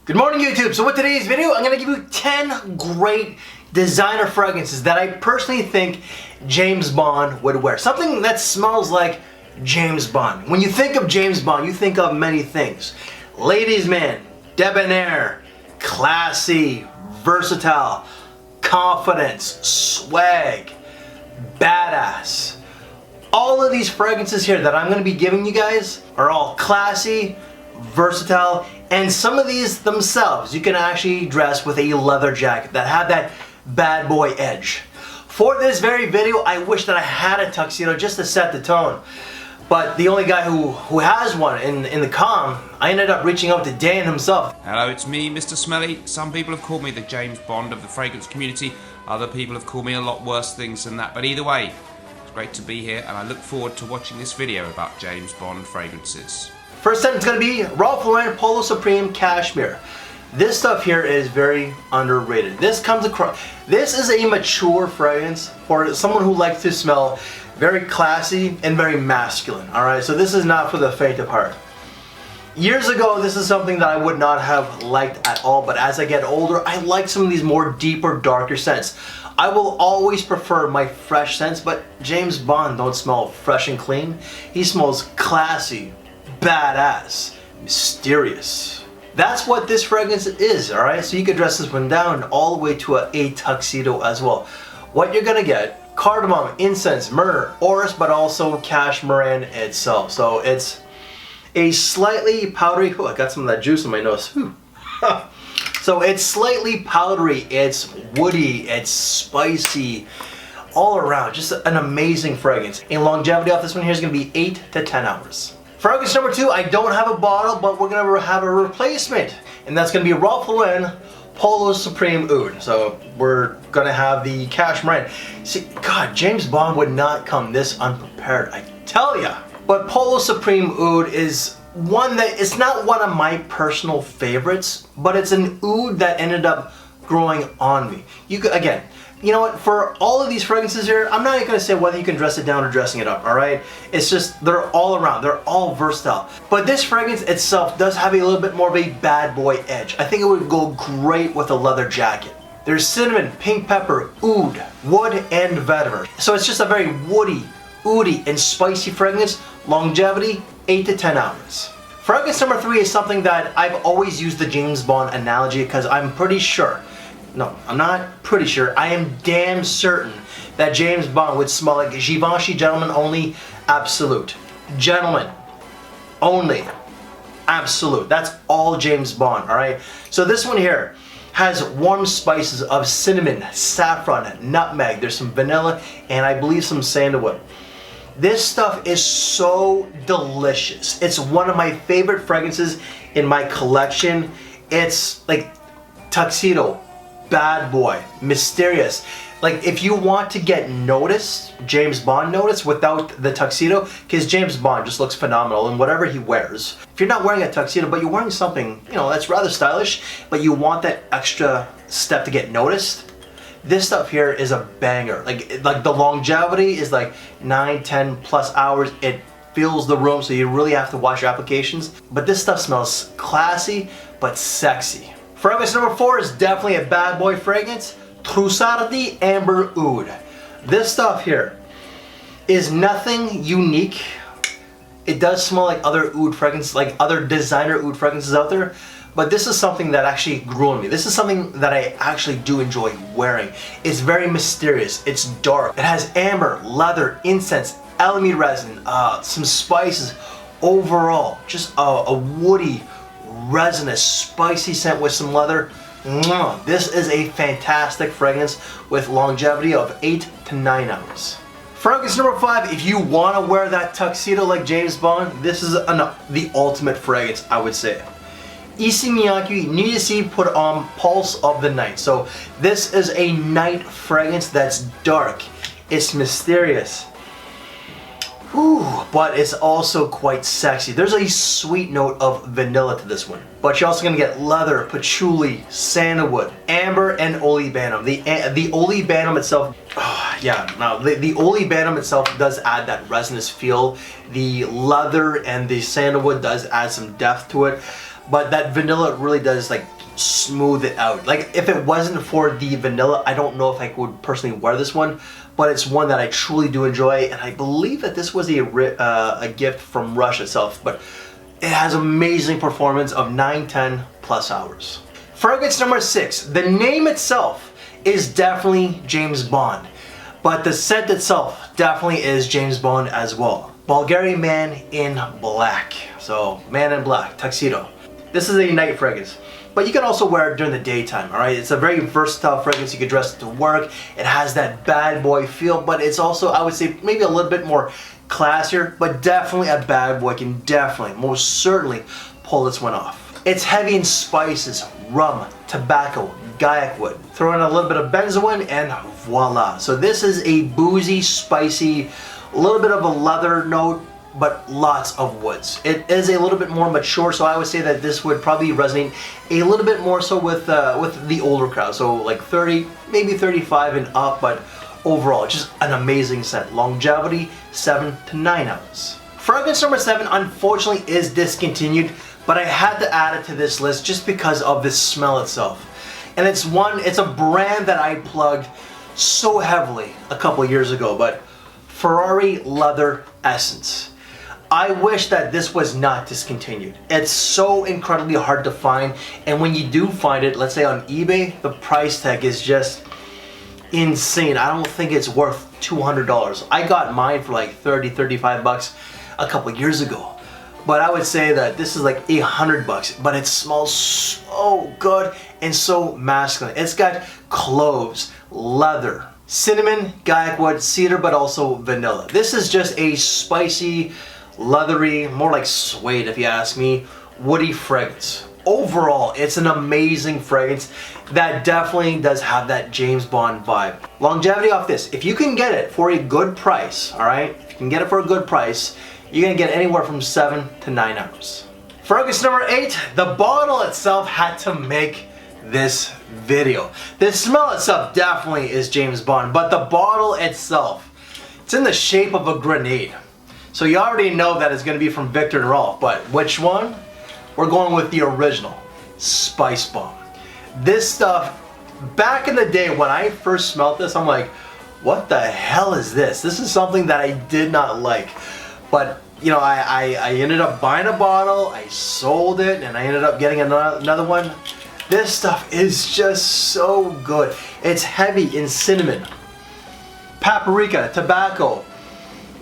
Good morning, YouTube. So with today's video, I'm going to give you 10 great designer fragrances that I personally think James Bond would wear. Something that smells like James Bond. When you think of James Bond, you think of many things. Ladies' man, debonair, classy, versatile, confidence, swag, badass. All of these fragrances here that I'm going to be giving you guys are all classy, versatile, and some of these themselves you can actually dress with a leather jacket that have that bad boy edge. For this very video, I wish that I had a tuxedo just to set the tone. But the only guy who has one in the comm, I ended up reaching out to Dan himself. Hello, it's me, Mr. Smelly. Some people have called me the James Bond of the fragrance community. Other people have called me a lot worse things than that. But either way, it's great to be here and I look forward to watching this video about James Bond fragrances. First scent is going to be Ralph Lauren Polo Supreme Cashmere. This stuff here is very underrated. This is a mature fragrance for someone who likes to smell very classy and very masculine. Alright, so this is not for the faint of heart. Years ago, this is something that I would not have liked at all, but as I get older, I like some of these more deeper, darker scents. I will always prefer my fresh scents, but James Bond don't smell fresh and clean. He smells classy, badass, mysterious. That's what this fragrance is, alright? So you can dress this one down all the way to a tuxedo as well. What you're gonna get: cardamom, incense, myrrh, orris, but also cashmere itself. So it's a slightly powdery, oh, I got some of that juice in my nose. So it's slightly powdery, it's woody, it's spicy, all around. Just an amazing fragrance. And longevity off this one here is gonna be 8 to 10 hours. Fragrance number 2, I don't have a bottle, but we're gonna have a replacement, and that's gonna be Ralph Lauren Polo Supreme Oud. So we're gonna have the cashmere. See, God, James Bond would not come this unprepared, I tell ya. But Polo Supreme Oud is one that, it's not one of my personal favorites, but it's an oud that ended up growing on me. You could, again, you know what, for all of these fragrances here, I'm not even gonna say whether you can dress it down or dressing it up, alright? It's just, they're all around, they're all versatile. But this fragrance itself does have a little bit more of a bad boy edge. I think it would go great with a leather jacket. There's cinnamon, pink pepper, oud, wood, and vetiver. So it's just a very woody, oudy, and spicy fragrance. Longevity, 8 to 10 hours. Fragrance number 3 is something that I've always used the James Bond analogy because I'm pretty sure, no, I'm not pretty sure, I am damn certain that James Bond would smell like Givenchy Gentleman Only Absolute. Gentleman Only Absolute. That's all James Bond, alright? So this one here has warm spices of cinnamon, saffron, nutmeg, there's some vanilla, and I believe some sandalwood. This stuff is so delicious. It's one of my favorite fragrances in my collection. It's like tuxedo, bad boy, mysterious. Like if you want to get noticed, James Bond noticed without the tuxedo, because James Bond just looks phenomenal in whatever he wears. If you're not wearing a tuxedo, but you're wearing something, you know, that's rather stylish, but you want that extra step to get noticed, this stuff here is a banger. Like the longevity is like 9, 10 plus hours. It fills the room, so you really have to watch your applications. But this stuff smells classy, but sexy. Fragrance number 4 is definitely a bad boy fragrance. Trussardi Amber Oud. This stuff here is nothing unique. It does smell like other oud fragrances, like other designer oud fragrances out there. But this is something that actually grew on me. This is something that I actually do enjoy wearing. It's very mysterious, it's dark. It has amber, leather, incense, elemi resin, some spices. Overall, just a woody, resinous, spicy scent with some leather. This is a fantastic fragrance with longevity of 8 to 9 hours. Fragrance number 5, if you want to wear that tuxedo like James Bond, this is the ultimate fragrance, I would say. Issey Miyake Nidisi put on Pulse of the Night. So this is a night fragrance that's dark. It's mysterious. Whew, but it's also quite sexy. There's a sweet note of vanilla to this one. But you're also gonna get leather, patchouli, sandalwood, amber, and olibanum. The olibanum itself, the olibanum itself does add that resinous feel. The leather and the sandalwood does add some depth to it. but that vanilla really does like smooth it out. Like if it wasn't for the vanilla, I don't know if I would personally wear this one, but it's one that I truly do enjoy, and I believe that this was a gift from Russia itself, but it has amazing performance of 9-10 plus hours. Fragrance number 6, the name itself is definitely James Bond, but the scent itself definitely is James Bond as well. Bvlgari Man In Black. So, Man in Black, tuxedo. This is a night fragrance, but you can also wear it during the daytime, alright? It's a very versatile fragrance. You can dress it to work. It has that bad boy feel, but it's also, I would say, maybe a little bit more classier, but definitely a bad boy can definitely, most certainly, pull this one off. It's heavy in spices, rum, tobacco, gaiac wood. Throw in a little bit of benzoin and voila. So this is a boozy, spicy, a little bit of a leather note, but lots of woods. It is a little bit more mature, so I would say that this would probably resonate a little bit more so with the older crowd. So like 30, maybe 35 and up, but overall, just an amazing scent. Longevity, 7 to 9 hours. Fragrance number 7, unfortunately, is discontinued, but I had to add it to this list just because of the smell itself. And it's a brand that I plugged so heavily a couple years ago, but Ferrari Leather Essence. I wish that this was not discontinued. It's so incredibly hard to find, and when you do find it, let's say on eBay, the price tag is just insane. I don't think it's worth $200. I got mine for like 30, 35 bucks a couple years ago. But I would say that this is like $100, but it smells so good and so masculine. It's got cloves, leather, cinnamon, gaiac wood, cedar, but also vanilla. This is just a spicy, leathery, more like suede if you ask me, woody fragrance. Overall, it's an amazing fragrance that definitely does have that James Bond vibe. Longevity off this, if you can get it for a good price, alright? If you can get it for a good price, you're gonna get anywhere from 7 to 9 hours. Fragrance number 8, the bottle itself had to make this video. The smell itself definitely is James Bond, but the bottle itself, it's in the shape of a grenade. So you already know that it's gonna be from Viktor&Rolf, but which one? We're going with the original, Spicebomb. This stuff, back in the day when I first smelled this, I'm like, what the hell is this? This is something that I did not like. But, you know, I ended up buying a bottle, I sold it, and I ended up getting another one. This stuff is just so good. It's heavy in cinnamon, paprika, tobacco,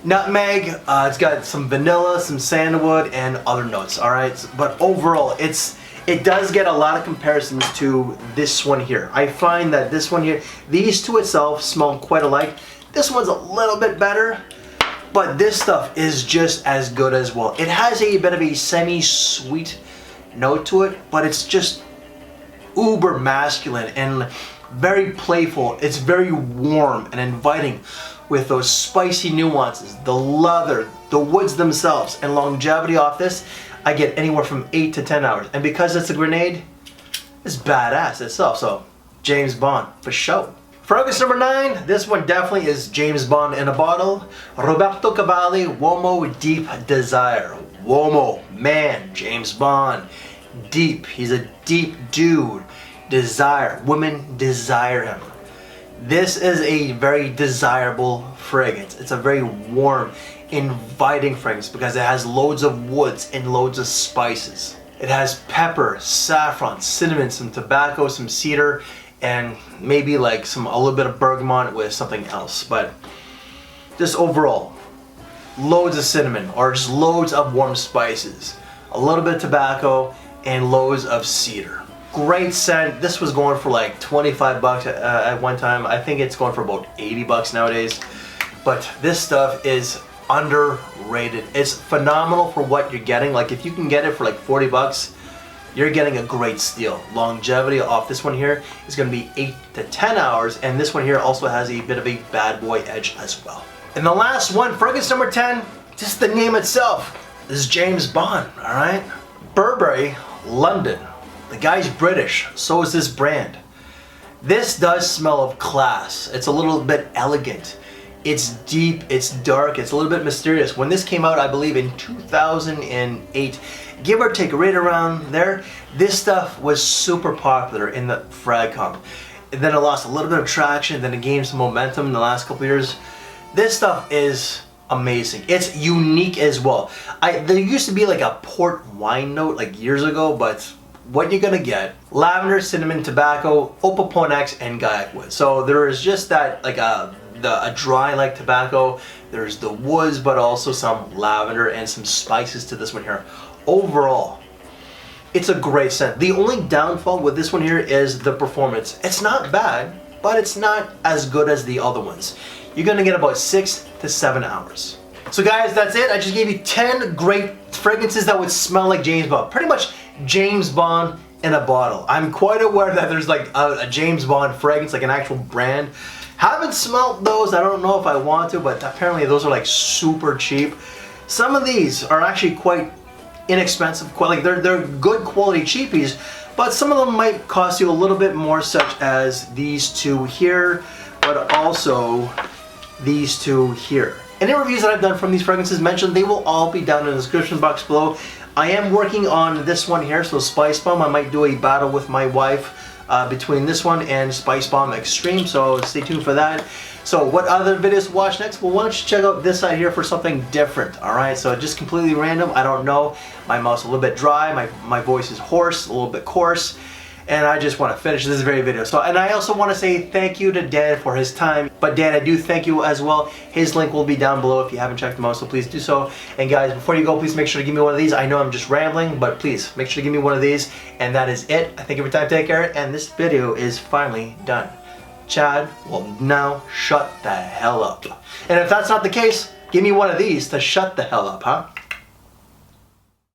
nutmeg, it's got some vanilla, some sandalwood, and other notes, alright? But overall, it does get a lot of comparisons to this one here. I find that this one here, these two itself smell quite alike. This one's a little bit better, but this stuff is just as good as well. It has a bit of a semi-sweet note to it, but it's just uber masculine and very playful. It's very warm and inviting with those spicy nuances, the leather, the woods themselves, and longevity off this, I get anywhere from 8 to 10 hours. And because it's a grenade, it's badass itself, so James Bond for sure. Fragrance number 9, this one definitely is James Bond in a bottle. Roberto Cavalli, Uomo Deep Desire. Uomo, man, James Bond, deep, he's a deep dude. Desire, women desire him. This is a very desirable fragrance. It's a very warm, inviting fragrance because it has loads of woods and loads of spices. It has pepper, saffron, cinnamon, some tobacco, some cedar, and maybe like a little bit of bergamot with something else. But just overall, loads of cinnamon or just loads of warm spices, a little bit of tobacco, and loads of cedar. Great scent. This was going for like 25 bucks at one time. I think it's going for about 80 bucks nowadays. But this stuff is underrated. It's phenomenal for what you're getting. Like if you can get it for like 40 bucks, you're getting a great steal. Longevity off this one here is going to be 8 to 10 hours, and this one here also has a bit of a bad boy edge as well. And the last one, fragrance number 10, just the name itself, is James Bond, alright? Burberry London. The guy's British, so is this brand. This does smell of class. It's a little bit elegant. It's deep, it's dark, it's a little bit mysterious. When this came out, I believe in 2008, give or take right around there, this stuff was super popular in the frag comp. And then it lost a little bit of traction, then it gained some momentum in the last couple years. This stuff is amazing. It's unique as well. There used to be like a port wine note like years ago, but what you're gonna get: lavender, cinnamon, tobacco, Opoponax, and Gaiac wood. So there is just that like a dry like tobacco. There's the woods, but also some lavender and some spices to this one here. Overall, it's a great scent. The only downfall with this one here is the performance. It's not bad, but it's not as good as the other ones. You're gonna get about 6 to 7 hours. So guys, that's it. I just gave you 10 great fragrances that would smell like James Bond. Pretty much James Bond in a bottle. I'm quite aware that there's like a James Bond fragrance, like an actual brand. Haven't smelled those. I don't know if I want to, but apparently those are like super cheap. Some of these are actually quite inexpensive, like they're good quality cheapies, but some of them might cost you a little bit more, such as these two here, but also these two here. Any reviews that I've done from these fragrances mentioned, they will all be down in the description box below. I am working on this one here, so Spicebomb. I might do a battle with my wife between this one and Spicebomb Extreme, so stay tuned for that. So what other videos to watch next? Well, why don't you check out this side here for something different, alright? So just completely random, I don't know. My mouth's a little bit dry, my voice is hoarse, a little bit coarse, and I just want to finish this very video. So, and I also want to say thank you to Dan for his time. But Dan, I do thank you as well. His link will be down below if you haven't checked him out, so please do so. And guys, before you go, please make sure to give me one of these. I know I'm just rambling, but please make sure to give me one of these. And that is it. I thank you for your time, take care, and this video is finally done. Chad will now shut the hell up. And if that's not the case, give me one of these to shut the hell up, huh?